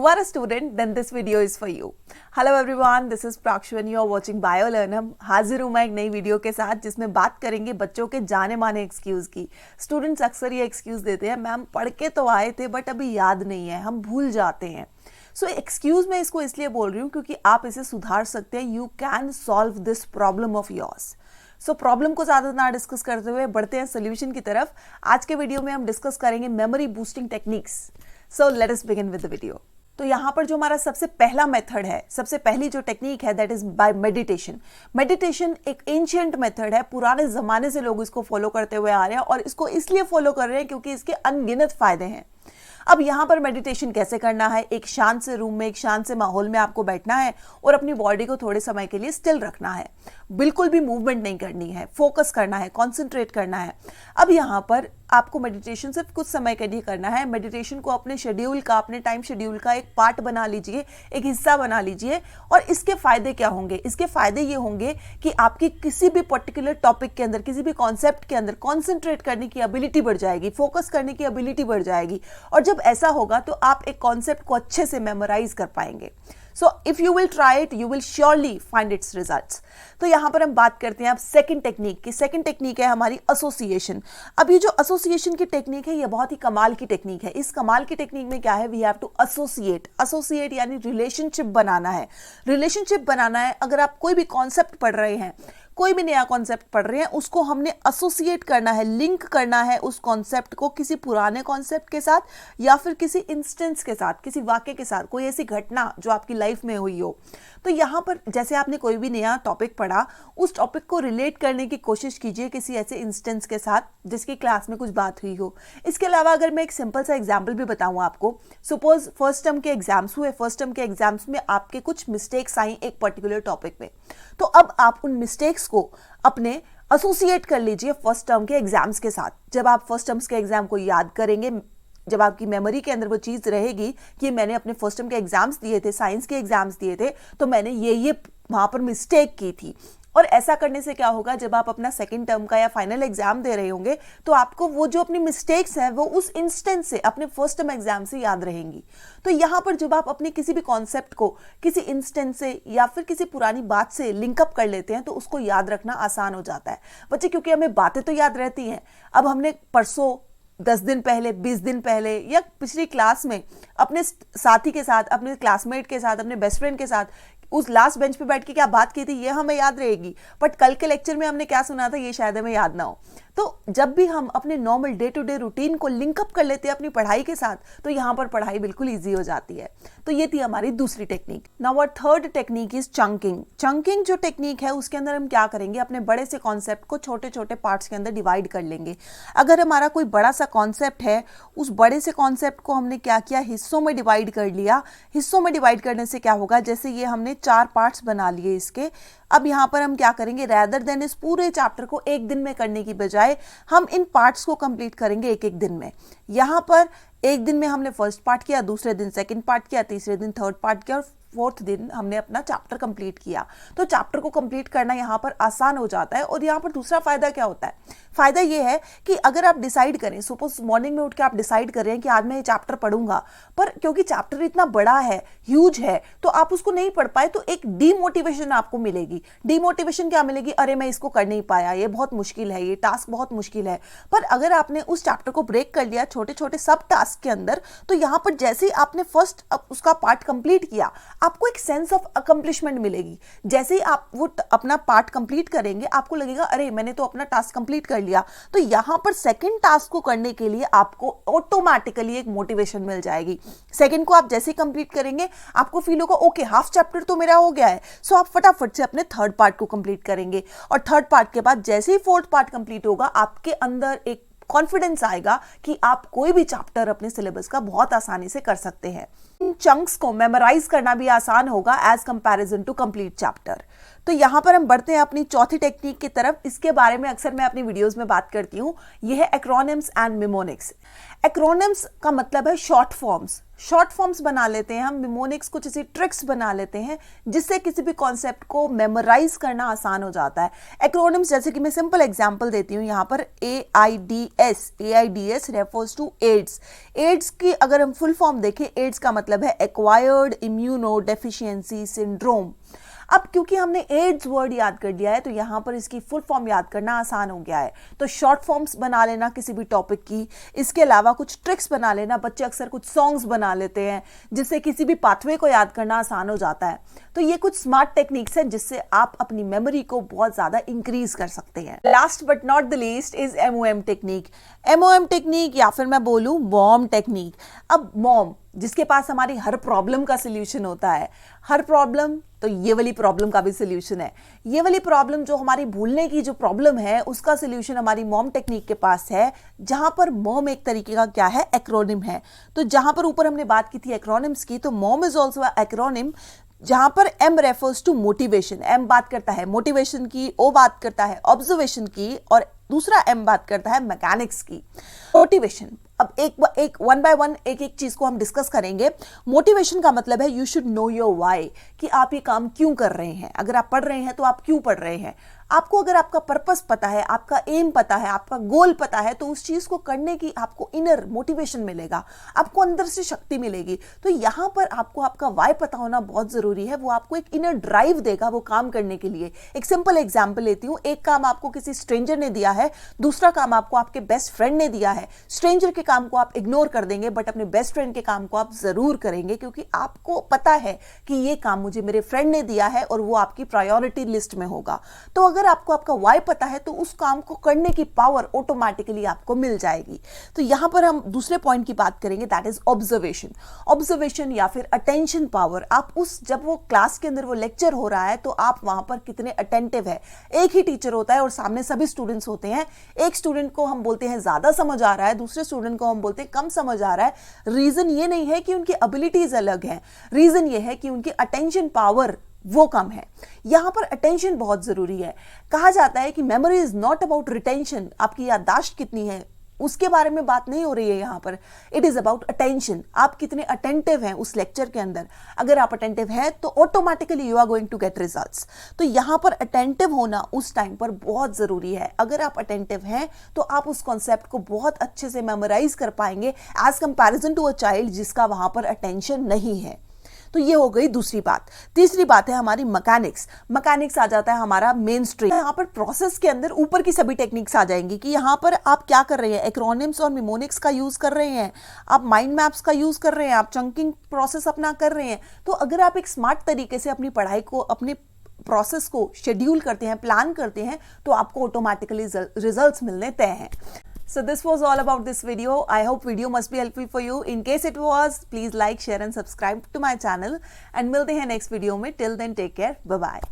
you are a student, then this video is for you. Hello everyone, this is Prakshu and you are watching BioLearn. हम हाजिर हूँ मैं एक नई video के साथ जिसमें बात करेंगे बच्चों के जाने माने एक्सक्यूज़ की. स्टूडेंट्स अक्सर ये एक्सक्यूज़ देते हैं, मैम पढ़ के तो आए थे बट अभी याद नहीं है, हम भूल जाते हैं. सो एक्सक्यूज़ मैं इसको इसलिए बोल रही हूँ क्योंकि आप इसे सुधार सकते हैं. You can solve this problem of yours. So problem को ज़्यादा ना डिस्कस करते हुए बढ़ते हैं सोल्यूशन की तरफ. आज के वीडियो में हम डिस्कस करेंगे memory boosting techniques. So let us begin with the video. तो यहाँ पर जो हमारा सबसे पहला मेथड है, सबसे पहली जो टेक्निक है, that is by meditation. Meditation एक एंशिएंट मेथड है, पुराने जमाने से लोग इसको फॉलो करते हुए आ रहे हैं और इसको इसलिए फॉलो कर रहे हैं क्योंकि इसके अनगिनत फायदे हैं. अब यहाँ पर मेडिटेशन कैसे करना है? एक शांत से रूम में, एक शांत से माहौल में आपको बैठना है और अपनी बॉडी को थोड़े समय के लिए स्टिल रखना है. बिल्कुल भी मूवमेंट नहीं करनी है, फोकस करना है, कॉन्सेंट्रेट करना है. अब यहाँ पर आपको मेडिटेशन सिर्फ कुछ समय के लिए करना है. मेडिटेशन को अपने शेड्यूल का, अपने टाइम शेड्यूल का एक पार्ट बना लीजिए, एक हिस्सा बना लीजिए. और इसके फायदे क्या होंगे? इसके फायदे ये होंगे कि आपकी किसी भी पर्टिकुलर टॉपिक के अंदर, किसी भी कॉन्सेप्ट के अंदर कॉन्सेंट्रेट करने की एबिलिटी बढ़ जाएगी, फोकस करने की एबिलिटी बढ़ जाएगी. और जब ऐसा होगा तो आप एक कॉन्सेप्ट को अच्छे से मेमोराइज कर पाएंगे. So if you will try it, you will surely find its results. तो यहाँ पर हम बात करते हैं अब सेकंड टेक्निक की. सेकंड टेक्निक है हमारी एसोसिएशन. अब ये जो एसोसिएशन की टेक्निक है, ये बहुत ही कमाल की टेक्निक है. इस कमाल की टेक्निक में क्या है? We have to associate. Associate यानी रिलेशनशिप बनाना है. रिलेशनशिप बनाना है. अगर आप कोई भी कॉन्सेप्ट पढ़ रहे हैं, कोई भी नया कॉन्सेप्ट पढ़ रहे हैं, उसको हमने एसोसिएट करना है, लिंक करना है उस कॉन्सेप्ट को किसी पुराने कॉन्सेप्ट के साथ या फिर किसी इंस्टेंस के साथ, किसी वाक्य के साथ, कोई ऐसी घटना जो आपकी लाइफ में हुई हो. तो यहाँ पर जैसे आपने कोई भी नया टॉपिक पढ़ा, उस टॉपिक को रिलेट करने की कोशिश कीजिए किसी ऐसे इंस्टेंस के साथ जिसकी क्लास में कुछ बात हुई हो. इसके अलावा अगर मैं एक सिंपल सा एग्जाम्पल भी बताऊँ आपको, सपोज फर्स्ट टर्म के एग्जाम्स हुए. फर्स्ट टर्म के एग्जाम्स में आपके कुछ मिस्टेक्स आई एक पर्टिकुलर टॉपिक में. तो अब आप उन मिस्टेक्स को अपने एसोसिएट कर लीजिए फर्स्ट टर्म के एग्जाम्स के साथ. जब आप फर्स्ट टर्म्स के एग्जाम को याद करेंगे, जब आपकी मेमोरी के अंदर वो चीज रहेगी कि मैंने अपने फर्स्ट टर्म के एग्जाम्स दिए थे, साइंस के एग्जाम्स दिए थे, तो मैंने ये वहां पर मिस्टेक की थी. और ऐसा करने से क्या होगा? जब आप अपना सेकंड टर्म का या फाइनल एग्जाम दे रहे होंगे तो आपको वो जो अपनी मिस्टेक्स हैं वो उस इंस्टेंस से, अपने फर्स्ट टर्म एग्जाम से याद रहेंगी. तो यहाँ पर जब आप अपने किसी भी कॉन्सेप्ट को किसी इंस्टेंस से या फिर किसी पुरानी बात से लिंकअप कर लेते हैं तो उसको याद रखना आसान हो जाता है. बच्चे, क्योंकि हमें बातें तो याद रहती हैं. अब हमने परसों, 10 दिन पहले, 20 दिन पहले या पिछली क्लास में अपने साथी के साथ, अपने क्लासमेट के साथ, अपने बेस्ट फ्रेंड के साथ उस लास्ट बेंच पे बैठ के क्या बात की थी ये हमें याद रहेगी, बट कल के लेक्चर में हमने क्या सुना था ये शायद हमें याद ना हो. तो जब भी हम अपने normal day to day routine को लिंकअप कर लेते हैं अपनी पढ़ाई के साथ तो यहाँ पर पढ़ाई बिल्कुल ईजी हो जाती है. तो ये थी हमारी दूसरी technique. Now our third technique is chunking. Chunking जो टेक्निक है उसके अंदर हम क्या करेंगे? अपने बड़े से कॉन्सेप्ट को छोटे छोटे पार्ट्स के अंदर डिवाइड कर लेंगे. अगर हमारा कोई बड़ा सा कॉन्सेप्ट है, उस बड़े से कॉन्सेप्ट को हमने क्या किया? हिस्सों में डिवाइड कर लिया. हिस्सों में डिवाइड करने से क्या होगा? जैसे ये हमने 4 पार्ट्स बना लिए इसके. अब यहाँ पर हम क्या करेंगे? रैदर देन इस पूरे चैप्टर को एक दिन में करने की बजाय हम इन पार्ट्स को कंप्लीट करेंगे एक एक दिन में. यहाँ पर एक दिन में हमने फर्स्ट पार्ट किया, दूसरे दिन सेकंड पार्ट किया, तीसरे दिन थर्ड पार्ट किया और फोर्थ दिन हमने अपना चैप्टर कंप्लीट किया. तो चैप्टर को कंप्लीट करना यहाँ पर आसान हो जाता है. और यहाँ पर दूसरा फायदा क्या होता है? फायदा ये है कि अगर आप डिसाइड करें, सपोज मॉर्निंग में उठ के आप डिसाइड कर रहे हैं कि आज मैं ये चैप्टर पढ़ूंगा, पर क्योंकि चैप्टर इतना बड़ा है, ह्यूज है, तो आप उसको नहीं पढ़ पाए तो एक डीमोटिवेशन आपको मिलेगी. डीमोटिवेशन क्या मिलेगी? अरे मैं इसको कर नहीं पाया, ये बहुत मुश्किल है, ये टास्क बहुत मुश्किल है. पर अगर आपने उस चैप्टर को ब्रेक कर लिया छोटे छोटे सब टास्क के अंदर, तो यहाँ पर जैसे ही आपने फर्स्ट उसका पार्ट कंप्लीट किया, आपको एक सेंस ऑफ अकम्प्लिशमेंट मिलेगी. जैसे ही आप वो अपना पार्ट कंप्लीट करेंगे आपको लगेगा अरे मैंने तो अपना टास्क कंप्लीट कर लिया. तो यहां पर सेकंड टास्क को करने के लिए आपको ऑटोमेटिकली एक मोटिवेशन मिल जाएगी. सेकंड को आप जैसे ही कंप्लीट करेंगे आपको फील होगा ओके, हाफ चैप्टर तो मेरा हो गया है. सो आप फटाफट से अपने थर्ड पार्ट को कंप्लीट करेंगे. और थर्ड पार्ट के बाद जैसे ही फोर्थ पार्ट कंप्लीट होगा आपके अंदर एक कॉन्फिडेंस आएगा कि आप कोई भी चैप्टर अपने सिलेबस का बहुत आसानी से कर सकते हैं. इन चंक्स को मेमोराइज करना भी आसान होगा as comparison to complete chapter. तो यहां पर हम बढ़ते हैं अपनी चौथी टेक्निक की तरफ. इसके बारे में अक्सर मैं अपनी वीडियोस में बात करती हूं. यह है एक्रोनिम्स एंड मिमोनिक्स. एक्रोनिम्स का मतलब है शॉर्ट फॉर्म्स. शॉर्ट फॉर्म्स बना लेते हैं हम. मिमोनिक्स कुछ ऐसी ट्रिक्स बना लेते हैं जिससे किसी भी कॉन्सेप्ट को मेमोराइज करना आसान हो जाता है. एक्रोनिम्स जैसे कि मैं सिंपल एग्जांपल देती हूँ यहाँ पर. AIDS refers to aids. Aids की अगर हम फुल फॉर्म देखें, एड्स का मतलब मतलब है एक्वायर्ड इम्यूनो डेफिशिएंसी सिंड्रोम। अब क्योंकि हमने एड्स वर्ड याद कर लिया है तो यहाँ पर इसकी फुल फॉर्म याद करना आसान हो गया है, तो शॉर्ट फॉर्म्स बना लेना किसी भी टॉपिक की, इसके अलावा कुछ ट्रिक्स बना लेना। बच्चे अक्सर कुछ सॉन्ग्स बना लेते हैं जिससे किसी भी पाथवे को याद करना आसान हो जाता है। तो ये कुछ स्मार्ट टेक्निक्स हैं जिससे आप अपनी मेमोरी को बहुत ज्यादा इंक्रीज कर सकते हैं। Last but not the least is MOM technique. MOM technique या फिर मैं बोलूं मॉम टेक्निक। अब मॉम जिसके पास हमारी हर प्रॉब्लम का सिल्यूशन होता है, हर प्रॉब्लम तो ये वाली प्रॉब्लम का भी सिल्यूशन है। ये वाली प्रॉब्लम जो हमारी भूलने की जो प्रॉब्लम है उसका सिल्यूशन हमारी मॉम टेक्निक के पास है, जहां पर मॉम एक तरीके का क्या है, एक्रोनिम है। तो जहां पर ऊपर हमने बात की थी एक्रोनिम्स की, तो मॉम इज ऑल्सो एक्रोनिम जहां पर M refers to motivation. M बात करता है मोटिवेशन की, O बात करता है ऑब्जर्वेशन की, और दूसरा M बात करता है मैकेनिक्स की। मोटिवेशन, अब एक वन बाय वन एक एक चीज को हम डिस्कस करेंगे। मोटिवेशन का मतलब है you should know your why, कि आप ये काम क्यों कर रहे हैं। अगर आप पढ़ रहे हैं तो आप क्यों पढ़ रहे हैं। आपको अगर आपका पर्पस पता है, आपका एम पता है, आपका गोल पता है, तो उस चीज को करने की आपको इनर मोटिवेशन मिलेगा, आपको अंदर से शक्ति मिलेगी। तो यहां पर आपको आपका वाई पता होना बहुत जरूरी है, वो आपको एक इनर ड्राइव देगा वो काम करने के लिए। एक सिंपल एग्जांपल लेती हूं, एक काम आपको किसी स्ट्रेंजर ने दिया है, दूसरा काम आपको आपके बेस्ट फ्रेंड ने दिया है। स्ट्रेंजर के काम को आप इग्नोर कर देंगे बट अपने बेस्ट फ्रेंड के काम को आप जरूर करेंगे, क्योंकि आपको पता है कि ये काम मुझे मेरे फ्रेंड ने दिया है और वो आपकी प्रायोरिटी लिस्ट में होगा। तो अगर आपको आपका वाई पता है तो उस काम को करने की पावर ऑटोमेटिकली आपको मिल जाएगी। तो यहां पर हम दूसरे पॉइंट की बात करेंगे, दैट इज ऑब्जर्वेशन। ऑब्जर्वेशन या फिर अटेंशन पावर। आप जब वो क्लास के अंदर वो लेक्चर हो रहा है तो आप वहां पर कितने अटेंटिव है। एक ही टीचर होता है और सामने सभी स्टूडेंट्स होते हैं। एक स्टूडेंट को हम बोलते हैं ज्यादा समझ आ रहा है, दूसरे स्टूडेंट को हम बोलते हैं कम समझ आ रहा है। रीजन ये नहीं है कि उनकी एबिलिटीज अलग है, रीजन ये है कि उनकी अटेंशन पावर वो कम है। यहां पर अटेंशन बहुत जरूरी है। कहा जाता है कि memory is not about retention, आपकी याददाश्त कितनी है उसके बारे में बात नहीं हो रही है यहां पर। इट इज अबाउट अटेंशन, आप कितने अटेंटिव हैं उस लेक्चर के अंदर। अगर आप अटेंटिव हैं तो automatically you are going to get results. तो यहां पर अटेंटिव होना उस टाइम पर बहुत जरूरी है। अगर आप अटेंटिव हैं तो आप उस कॉन्सेप्ट को बहुत अच्छे से मेमोराइज कर पाएंगे as comparison to a child जिसका वहां पर अटेंशन नहीं है। तो ये हो गई दूसरी बात। तीसरी बात है हमारी मैकेनिक्स। मैकेनिक्स आ जाता है हमारा मेन स्ट्रीम। यहाँ पर प्रोसेस के अंदर ऊपर की सभी टेक्निक्स आ जाएंगी कि यहाँ पर आप क्या कर रहे हैं, एक्रोनिम्स और निमोनिक्स का यूज कर रहे हैं, आप माइंड मैप्स का यूज कर रहे हैं, आप चंकिंग प्रोसेस अपना कर रहे हैं। तो अगर आप एक स्मार्ट तरीके से अपनी पढ़ाई को, अपने प्रोसेस को शेड्यूल करते हैं, प्लान करते हैं, तो आपको ऑटोमेटिकली रिजल्ट्स मिलने तय हैं। So this was all about this video. I hope video must be helpful for you. In case it was, please like, share and subscribe to my channel. And मिलते हैं next video में. Till then, take care. Bye bye.